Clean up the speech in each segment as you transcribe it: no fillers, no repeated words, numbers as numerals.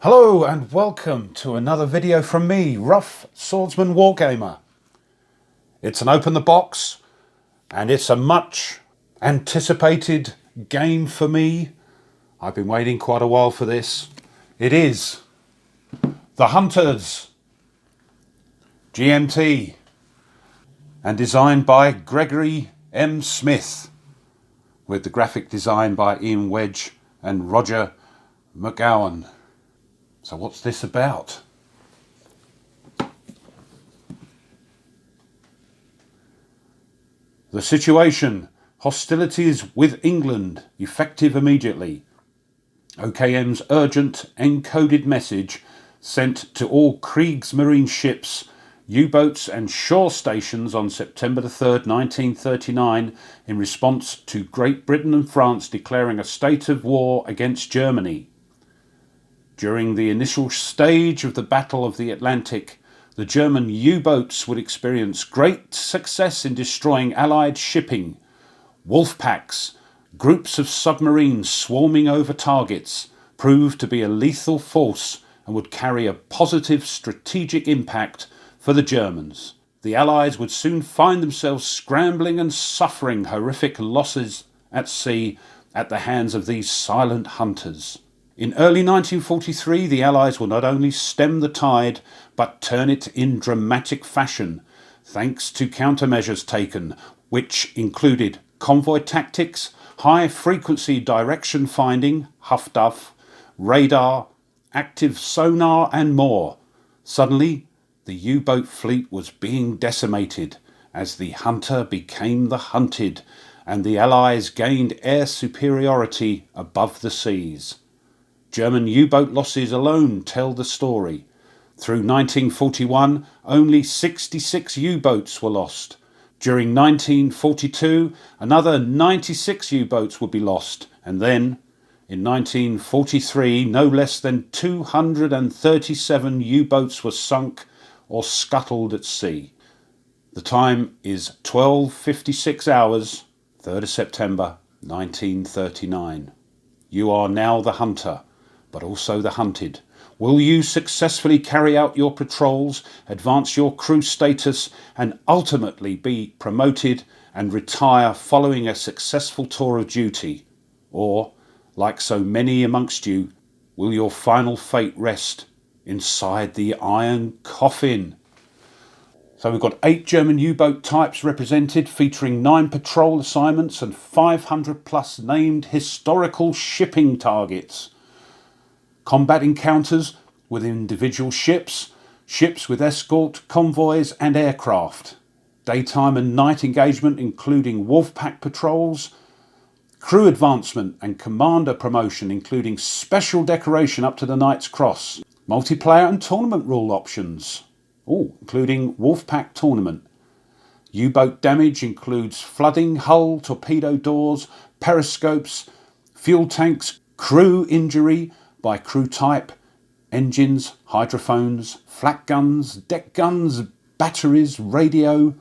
Hello and welcome to another video from me, Rough Swordsman Wargamer. It's an open the box and it's a much anticipated game for me. I've been waiting quite a while for this. It is The Hunters, GMT, and designed by Gregory M. Smith, with the graphic design by Ian Wedge and Roger McGowan. So what's this about? The situation: hostilities with England, effective immediately. OKM's urgent encoded message sent to all Kriegsmarine ships, U-boats and shore stations on September the 3rd, 1939, in response to Great Britain and France declaring a state of war against Germany. During the initial stage of the Battle of the Atlantic, the German U-boats would experience great success in destroying Allied shipping. Wolf packs, groups of submarines swarming over targets, proved to be a lethal force and would carry a positive strategic impact for the Germans. The Allies would soon find themselves scrambling and suffering horrific losses at sea at the hands of these silent hunters. In early 1943, the Allies will not only stem the tide, but turn it in dramatic fashion, thanks to countermeasures taken, which included convoy tactics, high-frequency direction finding, HUF-DUF, radar, active sonar and more. Suddenly, the U-boat fleet was being decimated as the hunter became the hunted, and the Allies gained air superiority above the seas. German U-boat losses alone tell the story. Through 1941, only 66 U-boats were lost. During 1942, another 96 U-boats would be lost. And then, in 1943, no less than 237 U-boats were sunk or scuttled at sea. The time is 12:56 hours, 3rd of September, 1939. You are now the hunter, but also the hunted. Will you successfully carry out your patrols, advance your crew status, and ultimately be promoted and retire following a successful tour of duty? Or, like so many amongst you, will your final fate rest inside the iron coffin? So we've got 8 German U-boat types represented, featuring 9 patrol assignments and 500 plus named historical shipping targets. Combat encounters with individual ships, ships with escort, convoys and aircraft. Daytime and night engagement including Wolfpack patrols. Crew advancement and commander promotion including special decoration up to the Knight's Cross. Multiplayer and tournament rule options, including Wolfpack tournament. U-boat damage includes flooding, hull, torpedo doors, periscopes, fuel tanks, crew injury by crew type, engines, hydrophones, flak guns, deck guns, batteries, radio.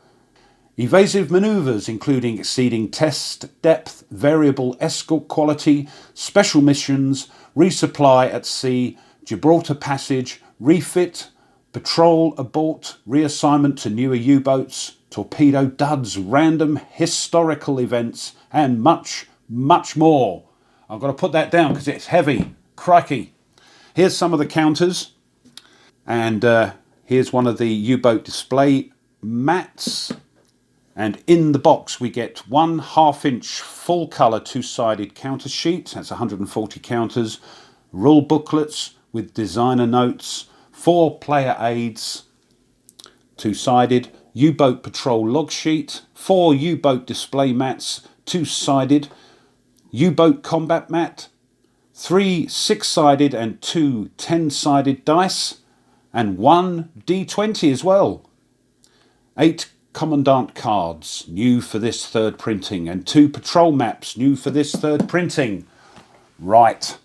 Evasive manoeuvres including exceeding test depth, variable escort quality, special missions, resupply at sea, Gibraltar passage, refit, patrol abort, reassignment to newer U-boats, torpedo duds, random historical events, and much, much more. I've got to put that down because it's heavy. Crikey. Here's some of the counters, and here's one of the U-boat display mats, and in the box we get 1 1/2-inch full colour 2-sided counter sheet. That's 140 counters, rule booklets with designer notes, 4 player aids, 2-sided, U-boat patrol log sheet, 4 U-boat display mats, 2-sided, U-boat combat mat, 3 6-sided and 2 10-sided dice, and 1 D20 as well. 8 commandant cards, new for this 3rd printing, and 2 patrol maps, new for this 3rd printing. Right.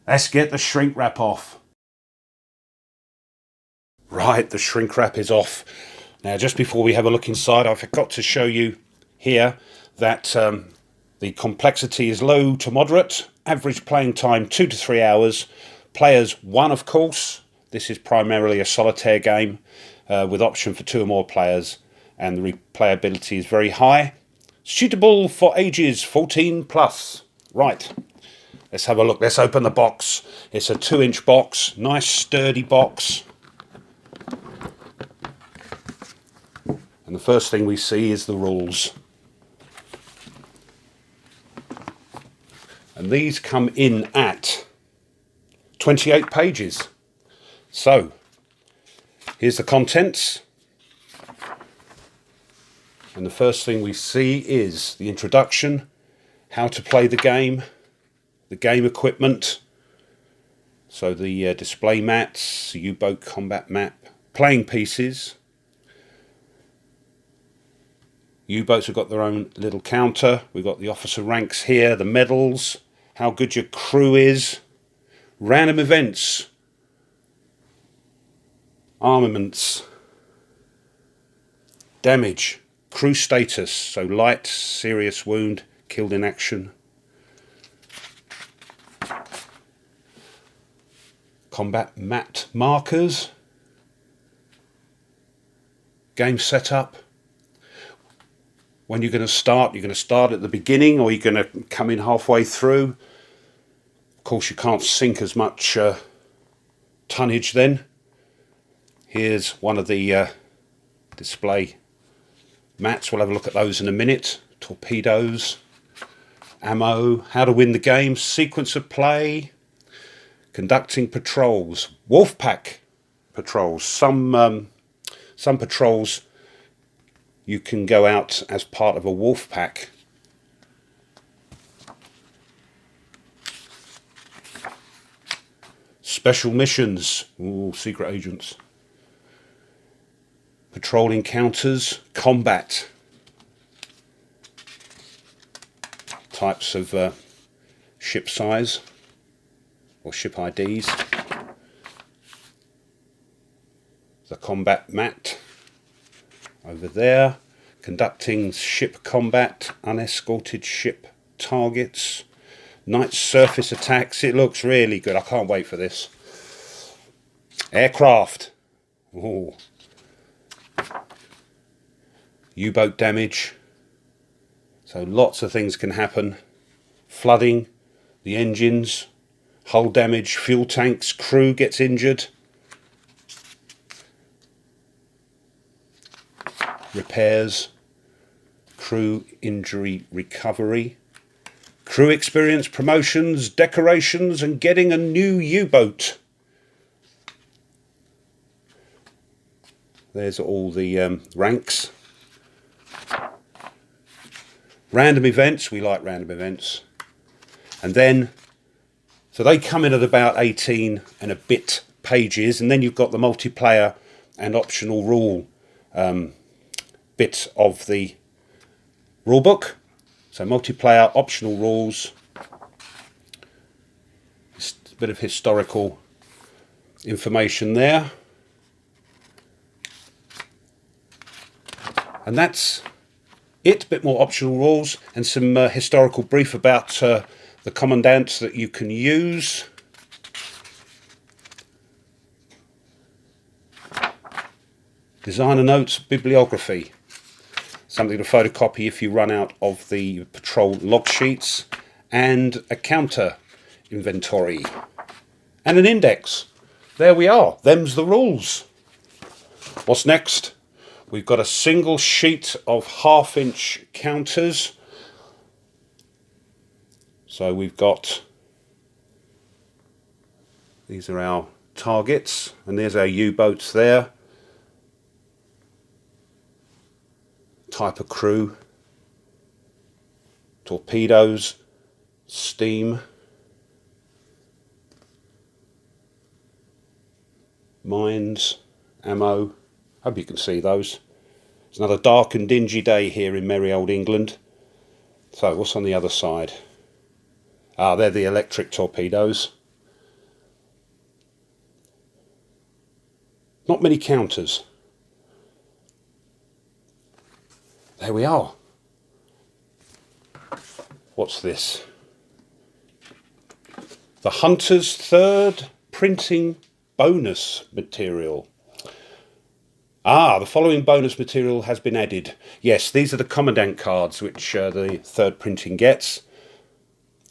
Let's get the shrink wrap off. Right, the shrink wrap is off. Now, just before we have a look inside, I forgot to show you here that the complexity is low to moderate. Average playing time 2 to 3 hours. Players 1, of course. This is primarily a solitaire game with option for 2 or more players, and the replayability is very high. Suitable for ages 14 plus. Right, let's have a look. Let's open the box. It's a 2-inch box, nice sturdy box. And the first thing we see is the rules. And these come in at 28 pages. So, here's the contents. And the first thing we see is the introduction, how to play the game equipment. So the display mats, the U-boat combat map, playing pieces. U-boats have got their own little counter. We've got the officer ranks here, the medals, how good your crew is, random events, armaments, damage, crew status, so light, serious wound, killed in action, combat mat markers, game setup, when you're going to start at the beginning, or you're going to come in halfway through. Of course, you can't sink as much tonnage then. Here's one of the display mats. We'll have a look at those in a minute. Torpedoes, ammo, how to win the game, sequence of play, conducting patrols, wolf pack patrols. Some patrols you can go out as part of a wolf pack. Special missions, ooh, secret agents. Patrol encounters, combat. Types of ship size or ship IDs. The combat mat over there. Conducting ship combat, unescorted ship targets, night surface attacks. It looks really good. I can't wait for this. Aircraft. Ooh. U-boat damage. So lots of things can happen. Flooding, the engines, hull damage, fuel tanks, crew gets injured. Repairs, crew injury recovery, crew experience, promotions, decorations, and getting a new U-boat. There's all the ranks. Random events, we like random events. And then, so they come in at about 18 and a bit pages, and then you've got the multiplayer and optional rule bit of the rulebook. So multiplayer, optional rules, a bit of historical information there. And that's it, a bit more optional rules and some historical brief about the commandants that you can use. Designer notes, bibliography. Something to photocopy if you run out of the patrol log sheets, and a counter inventory and an index. There we are. Them's the rules. What's next? We've got a single sheet of 1/2-inch counters. So we've got, these are our targets, and there's our U-boats there. Type of crew, torpedoes, steam, mines, ammo. Hope you can see those. It's another dark and dingy day here in merry old England. So what's on the other side? Ah, they're the electric torpedoes. Not many counters. There we are. What's this? The Hunter's third printing bonus material. The following bonus material has been added. Yes, these are the Commandant cards which the third printing gets.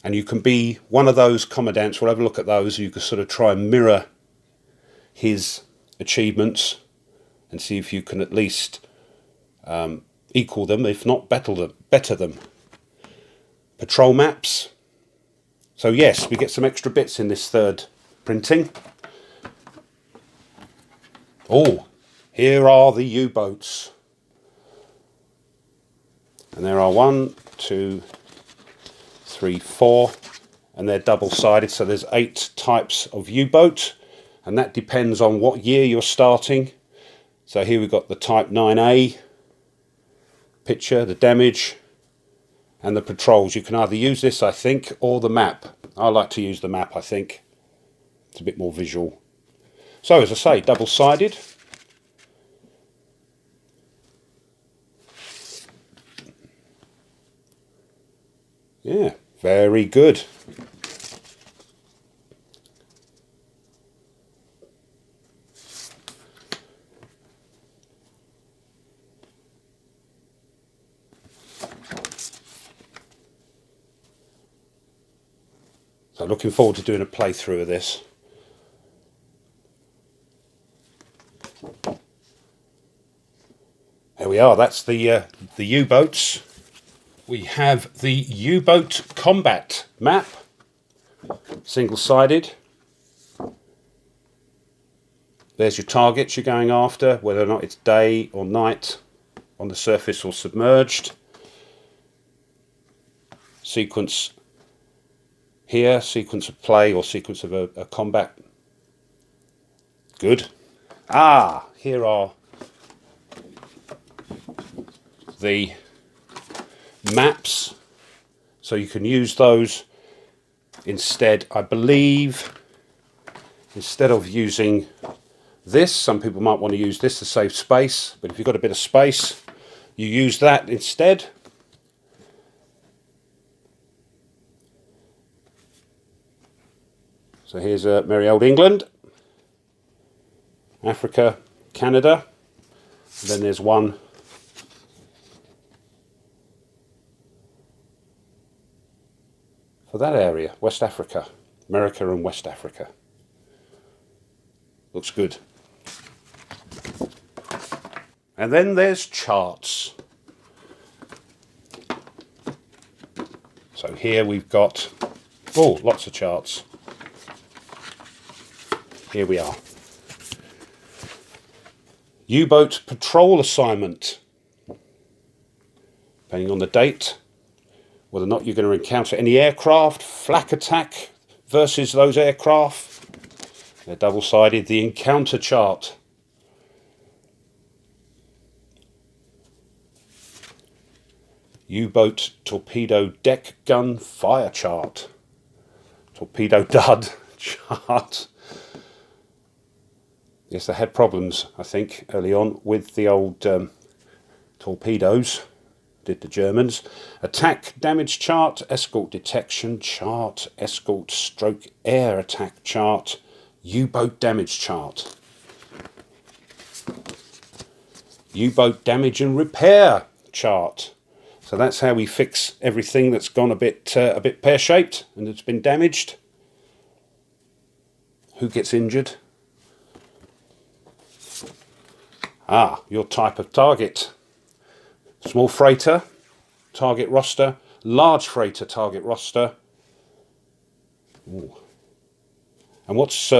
And you can be one of those Commandants. We'll have a look at those. You can sort of try and mirror his achievements and see if you can at least equal them, if not better them. Patrol maps. So yes, we get some extra bits in this third printing. Oh, here are the U-boats. And there are 1, 2, 3, 4, and they're double-sided, so there's 8 types of U-boat, and that depends on what year you're starting. So here we've got the Type 9A picture, the damage, and the patrols. You can either use this, I think, or the map. I like to use the map, I think. It's a bit more visual. So, as I say, double-sided. Yeah, very good. So looking forward to doing a playthrough of this. There we are, that's the U-boats. We have the U-boat combat map, single-sided. There's your targets you're going after, whether or not it's day or night, on the surface or submerged. Sequence here, sequence of play or sequence of a combat. Good. Here are the maps, so you can use those instead, I believe, instead of using this. Some people might want to use this to save space, but if you've got a bit of space, you use that instead. So here's merry old England, Africa, Canada, and then there's one for that area, West Africa, America and West Africa. Looks good. And then there's charts. So here we've got, lots of charts. Here we are. U-boat patrol assignment. Depending on the date, whether or not you're going to encounter any aircraft, flak attack versus those aircraft. They're double-sided. The encounter chart. U-boat torpedo deck gun fire chart. Torpedo dud chart. Yes, they had problems, I think, early on with the old torpedoes, did the Germans. Attack damage chart, escort detection chart, escort stroke air attack chart, U-boat damage chart. U-boat damage and repair chart. So that's how we fix everything that's gone a bit pear-shaped and it's been damaged. Who gets injured? Your type of target. Small freighter, target roster. Large freighter, target roster. Ooh. And what's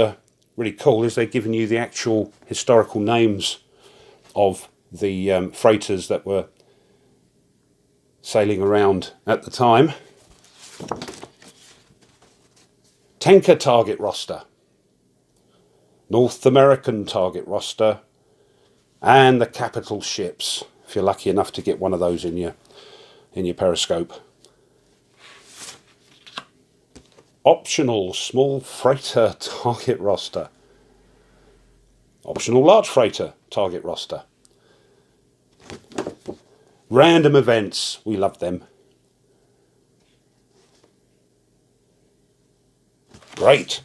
really cool is they've given you the actual historical names of the freighters that were sailing around at the time. Tanker target roster. North American target roster. And the capital ships, if you're lucky enough to get one of those in your periscope. Optional small freighter target roster. Optional large freighter target roster. Random events, we love them. great.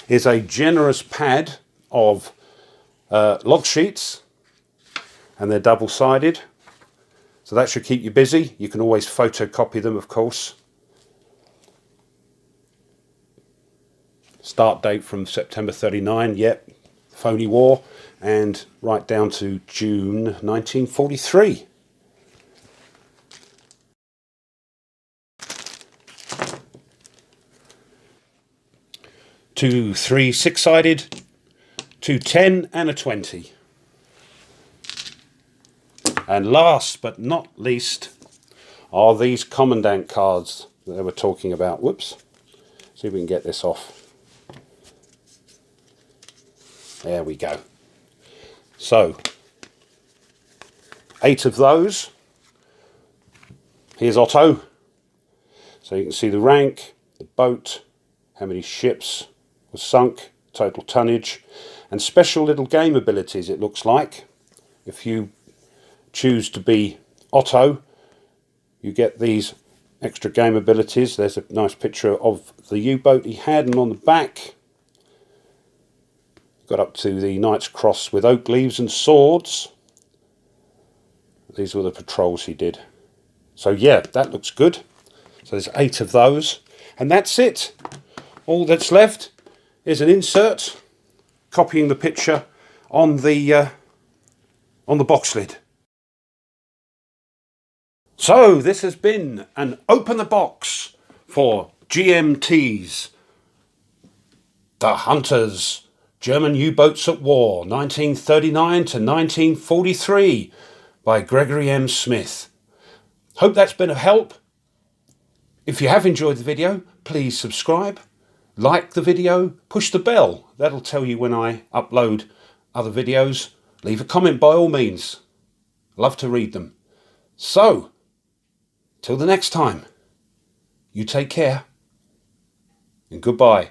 Here's a generous pad of log sheets, and they're double-sided, so that should keep you busy. You can always photocopy them, of course. Start date from September 39, yep, phony war, and right down to June 1943. 2, 3, 6-sided, 2 10 and a 20. And last but not least are these Commandant cards that they were talking about. Whoops. See if we can get this off. There we go. So, 8 of those. Here's Otto. So you can see the rank, the boat, how many ships were sunk, total tonnage, and special little game abilities, it looks like. If you choose to be Otto, you get these extra game abilities. There's a nice picture of the U-boat he had, and on the back got up to the Knight's Cross with oak leaves and swords. These were the patrols he did. So yeah, that looks good. So there's 8 of those, and that's it. All that's left is an insert copying the picture on the box lid. So this has been an open the box for GMT's The Hunters, German U-Boats at War, 1939 to 1943 by Gregory M. Smith. Hope that's been of help. If you have enjoyed the video, please subscribe, like the video, push the bell. That'll tell you when I upload other videos. Leave a comment by all means. Love to read them. So, till the next time, you take care and goodbye.